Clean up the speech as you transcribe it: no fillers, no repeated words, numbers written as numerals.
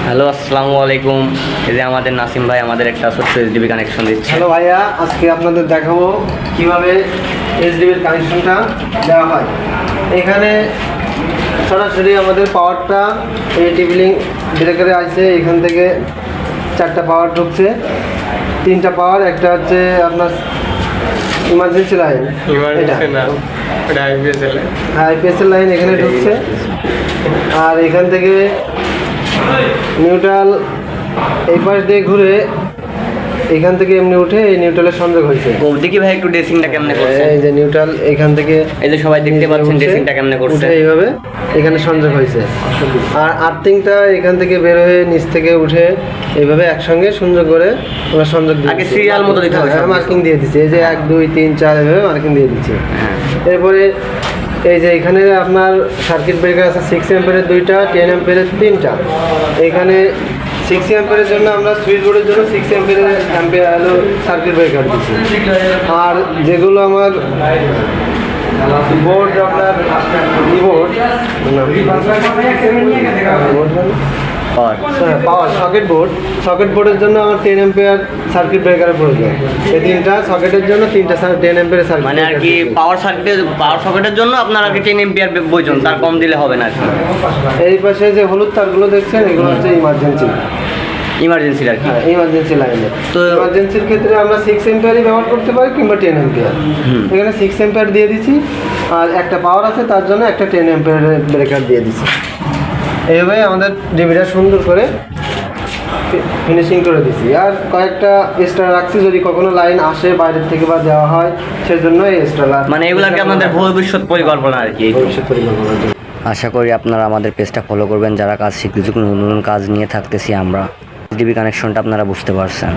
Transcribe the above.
Hello, আসসালামু আলাইকুম। এই যে আমাদের নাসিম ভাই আমাদের একটা ছোট্ট এইচডিবি কানেকশন দিচ্ছে। হ্যালো ভাইয়া, আজকে আপনাদের দেখাবো কিভাবে এইচডিবির কানেকশনটা দেওয়া হয়। এখানে সরাসরি আমাদের পাওয়ারটা এই টিভিলিং ব্রেকারে আছে। এখান থেকে 4টা পাওয়ার ঢুকছে, 3টা পাওয়ার, একটা হচ্ছে আপনার ইমার্জেন্সি লাইন, আইপিএস লাইন এখানে ঢুকছে। আর এখান থেকে নিউট্রাল এই পাশ দিয়ে ঘুরে এখান থেকে এমনি উঠে এই নিউট্রালের সংযোগ হয়েছে। দেখি ভাই একটু ড্রেসিংটা কেমনে করছে। এই যে নিউট্রাল এখান থেকে, এই যে সবাই দেখতে পাচ্ছেন ড্রেসিংটা কেমনে করছে। এইভাবে এখানে সংযোগ হয়েছে। আর আর্থিংটা এখান থেকে বের হয়ে নিচ থেকে উঠে এইভাবে একসঙ্গে সংযোগ করে আমরা সংযোগ দিই। আগে সিরিয়াল মতো দিতে হবে, মার্কিং দিয়ে দিচ্ছি। এই যে 1 2 3 4 এভাবে মার্কিং দিয়ে দিচ্ছি। এরপরে এই যে এখানে আপনার সার্কিট ব্রেকার আছে 6 অ্যাম্পিয়ারের 2টা, 10 অ্যাম্পিয়ারের 3টা। এখানে 6 অ্যাম্পিয়ারের জন্য আমরা সুইচ বোর্ডের জন্য 6 অ্যাম্পিয়ার হলো সার্কিট ব্রেকার দিচ্ছি। আর যেগুলো আমার বোর্ড আপনার কিবোর্ড পাওয়ার সকেট বোর্ডের জন্য আমার 10 অ্যাম্পিয়ার সার্কিট ব্রেকারের প্রয়োজন। এই 3টা সকেটের জন্য 3টা 10 অ্যাম্পিয়ারের সার্কিট, মানে আর কি পাওয়ার সকেটের জন্য আপনার আর কি 10 এম্পিয়ার প্রয়োজন, তার কম দিলে হবে না আর কি। এই পাশে যে হলুদ তারগুলো দেখছেন এগুলো হচ্ছে ইমার্জেন্সি আর কি। ইমার্জেন্সি লাইনে। তো ইমার্জেন্সির ক্ষেত্রে আমরা 6 অ্যাম্পিয়ারই ব্যবহার করতে পারি কিংবা 10 অ্যাম্পিয়ার। এখানে 6 অ্যাম্পিয়ার দিয়ে দিচ্ছি, আর একটা পাওয়ার আছে তার জন্য একটা 10 অ্যাম্পিয়ারের ব্রেকার দিয়ে দিচ্ছি। এইভাবে আমাদের ডিবিটা সুন্দর করে ফিনিশিং করে দিচ্ছি। আর কয়েকটা এক্সট্রা রাখছি যদি কখনো লাইন আসে বাইরের থেকে বা দেওয়া হয়, সেজন্য এই এক্সট্রা মানে এগুলাকে আপনাদের ভবিষ্যৎ পরিকল্পনা আর কি। ভবিষ্যৎ পরিকল্পনার জন্য আশা করি আপনারা আমাদের পেজটা ফলো করবেন। যারা কাজ শিখতেছি, নতুন কাজ নিয়ে থাকতেছি আমরা। ডিবি কানেকশনটা আপনারা বুঝতে পারছেন।